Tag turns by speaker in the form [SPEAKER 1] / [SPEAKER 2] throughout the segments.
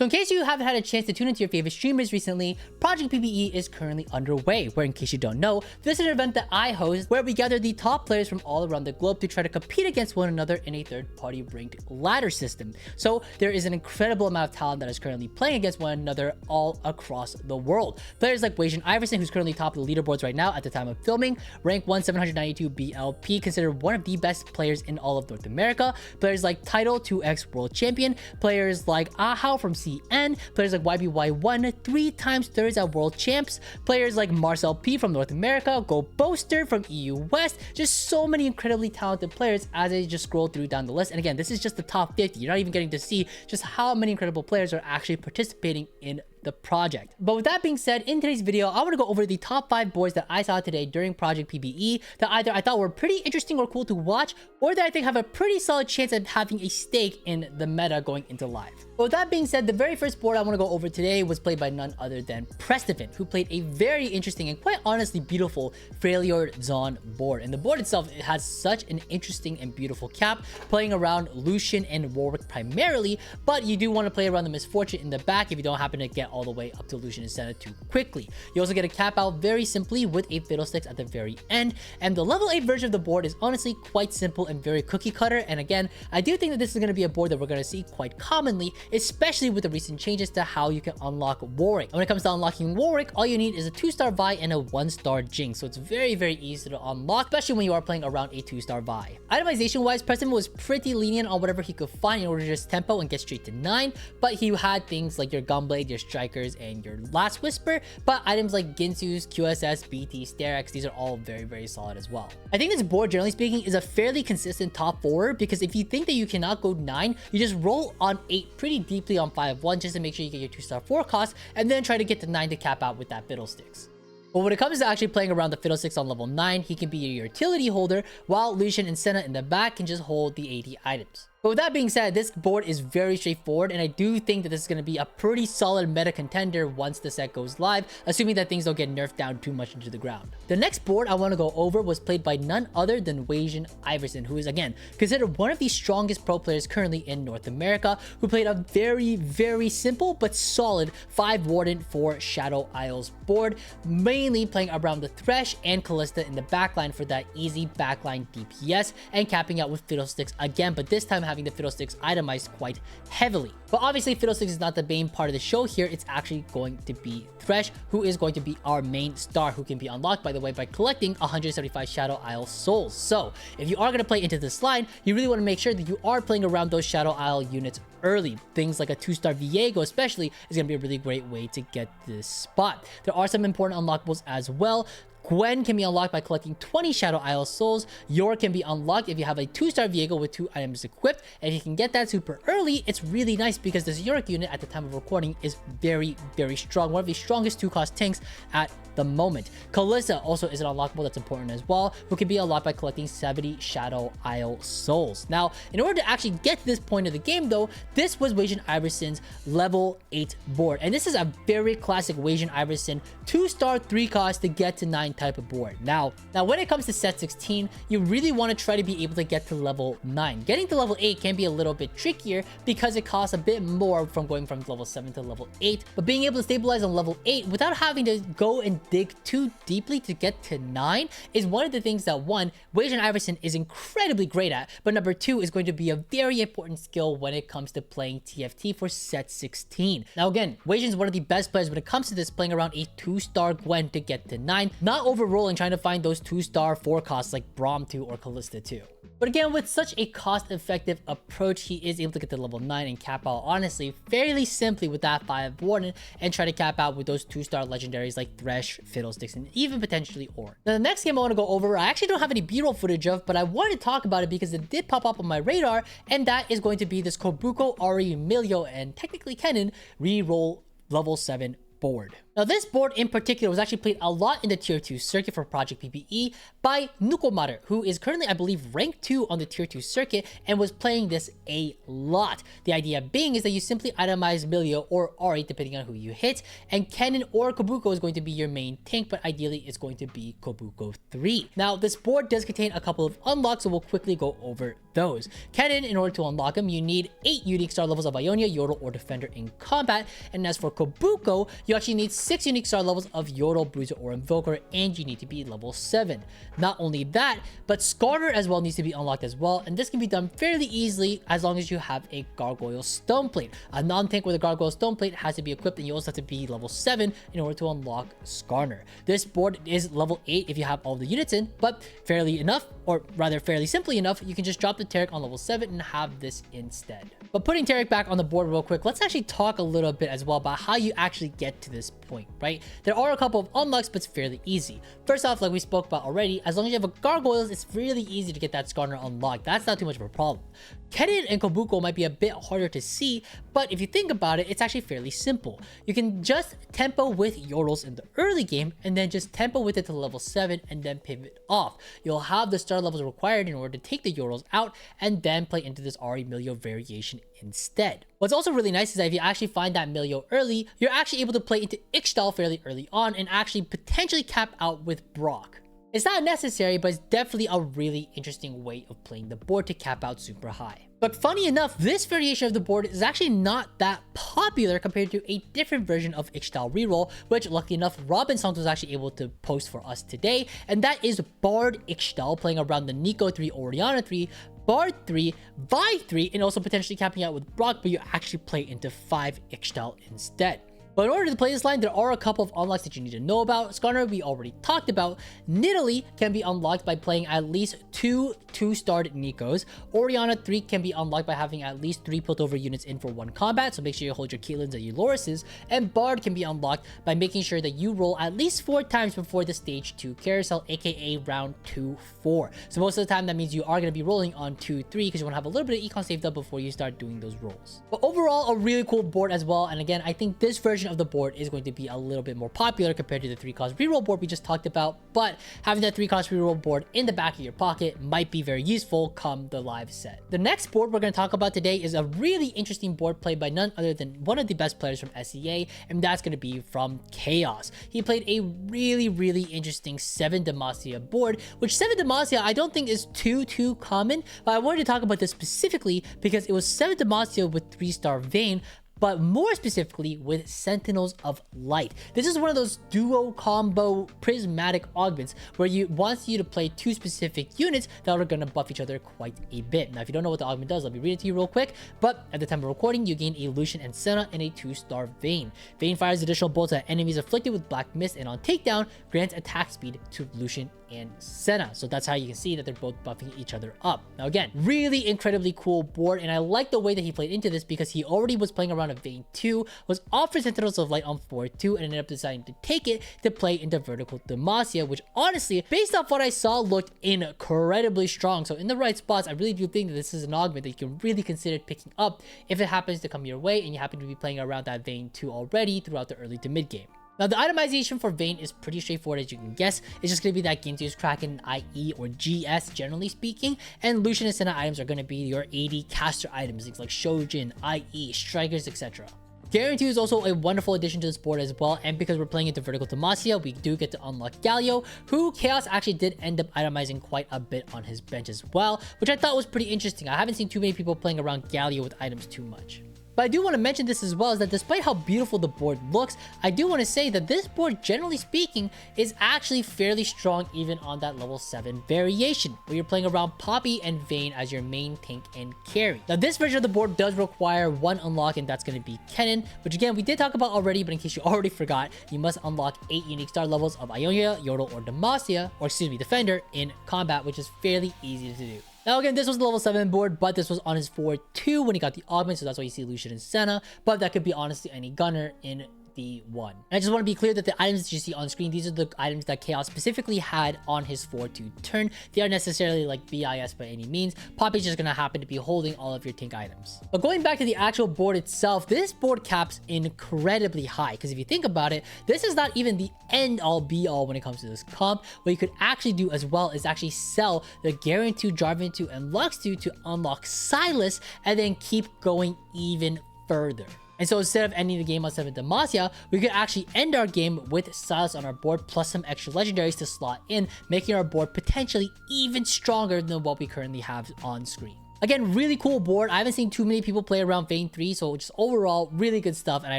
[SPEAKER 1] So in case you haven't had a chance to tune into your favorite streamers recently, Project PBE is currently underway, where in case you don't know, this is an event that I host where we gather the top players from all around the globe to try to compete against one another in a third-party ranked ladder system. So there is an incredible amount of talent that is currently playing against one another all across the world. Players like Wajan Iverson, who's currently top of the leaderboards right now at the time of filming, rank 1 792 BLP, considered one of the best players in all of North America. Players like Title 2x World Champion, players like ahri from CN, players like YBY1, 3 times thirds at World Champs, players like Marcel P from North America, Go Boaster from EU West, just so many incredibly talented players as I just scroll through down the list. And again, this is just the top 50. You're not even getting to see just how many incredible players are actually participating in the project. But with that being said, in today's video, I want to go over the top 5 boards that I saw today during Project PBE that either I thought were pretty interesting or cool to watch, or that I think have a pretty solid chance of having a stake in the meta going into live. But with that being said, the very first board I want to go over today was played by none other than Prestivan, who played a very interesting and quite honestly beautiful freljord Zon board. And the board itself, it has such an interesting and beautiful cap, playing around Lucian and Warwick primarily, but you do want to play around the Misfortune in the back if you don't happen to get all the way up to Lucian and Senna too quickly. You also get a cap out very simply with a Fiddlesticks at the very end, and the level 8 version of the board is honestly quite simple and very cookie cutter. And again, I do think that this is going to be a board that we're going to see quite commonly, especially with the recent changes to how you can unlock Warwick. And when it comes to unlocking Warwick, all you need is a 2-star Vi and a 1-star Jinx, so it's very easy to unlock, especially when you are playing around a 2-star Vi. Itemization wise, Prestivan was pretty lenient on whatever he could find in order to just tempo and get straight to 9, but he had things like your Gunblade, your Strikers, and your Last Whisper, but items like Ginsu's, QSS, BT, Starex, these are all very solid as well. I think this board, generally speaking, is a fairly consistent top 4, because if you think that you cannot go 9, you just roll on 8 pretty deeply on 5-1 just to make sure you get your 2-star 4 cost, and then try to get to 9 to cap out with that Fiddlesticks. But when it comes to actually playing around the Fiddlesticks on level 9, he can be your utility holder, while Lucian and Senna in the back can just hold the AD items. But with that being said, this board is very straightforward, and I do think that this is going to be a pretty solid meta contender once the set goes live, assuming that things don't get nerfed down too much into the ground. The next board I want to go over was played by none other than Wajan Iverson, who is again considered one of the strongest pro players currently in North America, who played a very simple but solid 5 Warden 4 Shadow Isles board, mainly playing around the Thresh and Callista in the backline for that easy backline DPS, and capping out with Fiddlesticks again, but this time having the Fiddlesticks itemized quite heavily. But obviously Fiddlesticks is not the main part of the show here. It's actually going to be Thresh, who is going to be our main star, who can be unlocked, by the way, by collecting 175 Shadow Isle souls. So if you are going to play into this line, you really want to make sure that you are playing around those Shadow Isle units early. Things like a 2-star Viego especially is going to be a really great way to get this spot. There are some important unlockables as well. Gwen can be unlocked by collecting 20 Shadow Isle souls. Yor can be unlocked if you have a 2-star Viego with 2 items equipped. And if you can get that super early, it's really nice because this Yorick unit at the time of recording is very strong. One of the strongest 2-cost tanks at the moment. Callista also is an unlockable that's important as well, who can be unlocked by collecting 70 Shadow Isle souls. Now, in order to actually get to this point of the game though, this was Wajan Iverson's level 8 board. And this is a very classic Wajan Iverson 2-star 3-cost to get to 9 type of board. Now when it comes to set 16, you really want to try to be able to get to level 9. Getting to level 8 can be a little bit trickier because it costs a bit more from going from level 7 to level 8, but being able to stabilize on level 8 without having to go and dig too deeply to get to 9 is one of the things that, one, Wajan Iverson is incredibly great at, but number 2 is going to be a very important skill when it comes to playing TFT for set 16. Now again, Wajan is one of the best players when it comes to this, playing around a 2-star Gwen to get to 9, not overrolling trying to find those 2-star 4 costs like Braum 2 or Callista 2. But again, with such a cost-effective approach, he is able to get to level 9 and cap out honestly fairly simply with that 5 Warden, and try to cap out with those 2-star legendaries like Thresh, Fiddlesticks, and even potentially Ornn. Now the next game I want to go over, I actually don't have any B-roll footage of, but I wanted to talk about it because it did pop up on my radar, and that is going to be this Kobuko, Ahri, Milio, and technically Kennen re-roll level 7 board. Now, this board in particular was actually played a lot in the tier 2 circuit for Project PBE by Nukomaru, who is currently, I believe, ranked 2 on the tier 2 circuit and was playing this a lot. The idea being is that you simply itemize Milio or Ahri depending on who you hit, and Kennen or Kobuko is going to be your main tank, but ideally it's going to be Kobuko 3. Now, this board does contain a couple of unlocks, so we'll quickly go over those. Kennen, in order to unlock him, you need 8 unique star levels of Ionia, Yordle, or Defender in combat, and as for Kobuko, you actually need 6 unique star levels of Yordle, Bruiser, or Invoker, and you need to be level 7. Not only that, but Skarner as well needs to be unlocked as well, and this can be done fairly easily as long as you have a Gargoyle Stoneplate. A non-tank with a Gargoyle Stoneplate has to be equipped, and you also have to be level 7 in order to unlock Skarner. This board is level 8 if you have all the units in, but fairly enough, or rather fairly simply enough, you can just drop the Taric on level 7 and have this instead. But putting Taric back on the board real quick, let's actually talk a little bit as well about how you actually get to this point, right? There are a couple of unlocks, but it's fairly easy. First off, like we spoke about already, as long as you have a Gargoyles, it's really easy to get that Skarner unlocked. That's not too much of a problem. Kennen and Kobuko might be a bit harder to see, but if you think about it, it's actually fairly simple. You can just tempo with Yordles in the early game, and then just tempo with it to level 7, and then pivot off. You'll have the star levels required in order to take the Yordles out, and then play into this Ahri Milio variation instead. What's also really nice is that if you actually find that Milio early, you're actually able to play into ixtal fairly early on, and actually potentially cap out with Brock. It's not necessary, but it's definitely a really interesting way of playing the board to cap out super high. But funny enough, this variation of the board is actually not that popular compared to a different version of ixtal reroll, which luckily enough, Robin Songs was actually able to post for us today, and that is Bard ixtal, playing around the Nico 3, Orianna 3, Bard 3, Vi 3, and also potentially capping out with Brock, but you actually play into 5 ixtal instead. But in order to play this line, there are a couple of unlocks that you need to know about. Skarner, we already talked about. Nidalee can be unlocked by playing at least 2 2-starred Nikos. Orianna 3 can be unlocked by having at least 3 Piltover units in for 1 combat, so make sure you hold your Caitlyn's and your Lorises. And Bard can be unlocked by making sure that you roll at least 4 times before the stage 2 carousel, aka round 2-4. So most of the time, that means you are going to be rolling on 2-3 because you want to have a little bit of econ saved up before you start doing those rolls. But overall, a really cool board as well. And again, I think this version of the board is going to be a little bit more popular compared to the 3-cost reroll board we just talked about, but having that 3-cost reroll board in the back of your pocket might be very useful come the live set. The next board we're going to talk about today is a really interesting board played by none other than one of the best players from SEA, and that's going to be from Chaos. He played a really interesting 7 Demacia board, which 7 Demacia I don't think is too common, but I wanted to talk about this specifically because it was 7 Demacia with 3-star Vayne, but more specifically with Sentinels of Light. This is one of those duo combo prismatic augments where you wants you to play 2 specific units that are going to buff each other quite a bit. Now, if you don't know what the augment does, let me read it to you real quick. But at the time of recording, you gain a Lucian and Senna and a 2-star Vayne. Vayne fires additional bolts at enemies afflicted with Black Mist, and on takedown, grants attack speed to Lucian and Senna. So that's how you can see that they're both buffing each other up. Now again, really incredibly cool board, and I like the way that he played into this because he already was playing around a Vayne 2, was offered Sentinels of Light on 4-2, and ended up deciding to take it to play into Vertical Demacia, which honestly, based off what I saw, looked incredibly strong. So in the right spots, I really do think that this is an augment that you can really consider picking up if it happens to come your way and you happen to be playing around that Vayne 2 already throughout the early to mid game. Now, the itemization for Vayne is pretty straightforward as you can guess. It's just going to be that Gintu's Kraken, IE, or GS, generally speaking. And Lucian and Senna items are going to be your AD caster items, things like Shojin, IE, Strikers, etc. Guarantee is also a wonderful addition to this board as well, and because we're playing into Vertical Demacia, we do get to unlock Galio, who Chaos actually did end up itemizing quite a bit on his bench as well, which I thought was pretty interesting. I haven't seen too many people playing around Galio with items too much. But I do want to mention this as well, is that despite how beautiful the board looks, I do want to say that this board, generally speaking, is actually fairly strong even on that level 7 variation, where you're playing around Poppy and Vayne as your main tank and carry. Now, this version of the board does require 1 unlock, and that's going to be Kennen, which again, we did talk about already, but in case you already forgot, you must unlock 8 unique star levels of Ionia, Yordle, or Demacia, or excuse me, Defender, in combat, which is fairly easy to do. Now again, this was the level 7 board, but this was on his 4-2 when he got the augment, so that's why you see Lucian and Senna, but that could be honestly any gunner in D1. And I just want to be clear that the items that you see on screen, these are the items that Chaos specifically had on his 4-2 turn. They aren't necessarily like BIS by any means. Poppy's just gonna happen to be holding all of your tank items. But going back to the actual board itself, this board caps incredibly high, because if you think about it, this is not even the end all be all when it comes to this comp. What you could actually do as well is actually sell the Garen 2, Jarvan 2, and Lux 2 to unlock Silas, and then keep going even further. And so instead of ending the game on 7 Demacia, we could actually end our game with Silas on our board plus some extra legendaries to slot in, making our board potentially even stronger than what we currently have on screen. Again, really cool board. I haven't seen too many people play around Vayne 3, so just overall, really good stuff, and I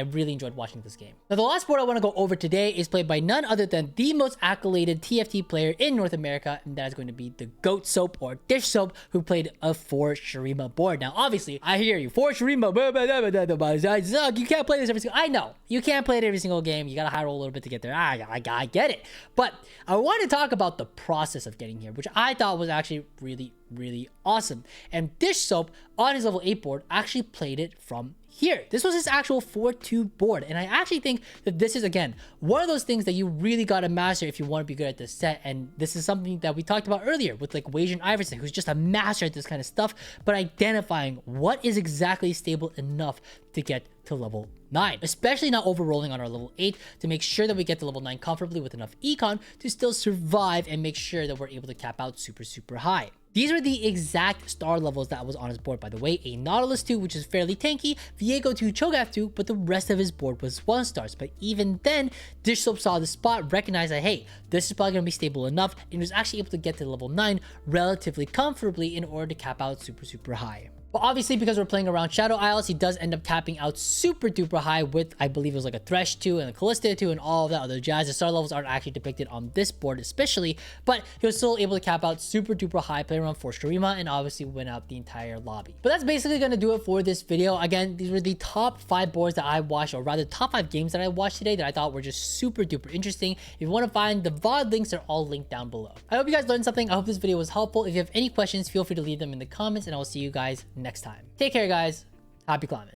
[SPEAKER 1] really enjoyed watching this game. Now, the last board I want to go over today is played by none other than the most accoladed TFT player in North America, and that is going to be the Goat Soap or Dish Soap, who played a 4 Shurima board. Now, obviously, I hear you. 4 Shurima, you can't play this every single... I know, you can't play it every single game. You gotta high roll a little bit to get there. I get it. But I want to talk about the process of getting here, which I thought was actually really awesome. And Dish Soap on his level 8 board actually played it from here. This was his actual 4-2 board, and I actually think that this is, again, one of those things that you really got to master if you want to be good at this set. And this is something that we talked about earlier with like Wajan Iverson, who's just a master at this kind of stuff, but identifying what is exactly stable enough to get to level 9, especially not overrolling on our level 8 to make sure that we get to level 9 comfortably with enough econ to still survive and make sure that we're able to cap out super high. These are the exact star levels that was on his board, by the way. A Nautilus 2, which is fairly tanky, Viego 2, Cho'Gath 2, but the rest of his board was 1 stars. But even then, Dish Soap saw the spot, recognized that, hey, this is probably going to be stable enough, and was actually able to get to level 9 relatively comfortably in order to cap out super high. But obviously, because we're playing around Shadow Isles, he does end up capping out super duper high with, I believe it was like a Thresh 2 and a Callista 2 and all of that other jazz. The star levels aren't actually depicted on this board especially, but he was still able to cap out super duper high, play around 4 Shurima, and obviously win out the entire lobby. But that's basically going to do it for this video. Again, these were the top 5 boards that I watched, or rather top 5 games that I watched today that I thought were just super duper interesting. If you want to find the VOD links, they're all linked down below. I hope you guys learned something. I hope this video was helpful. If you have any questions, feel free to leave them in the comments, and I will see you guys next time. Take care, guys. Happy climbing.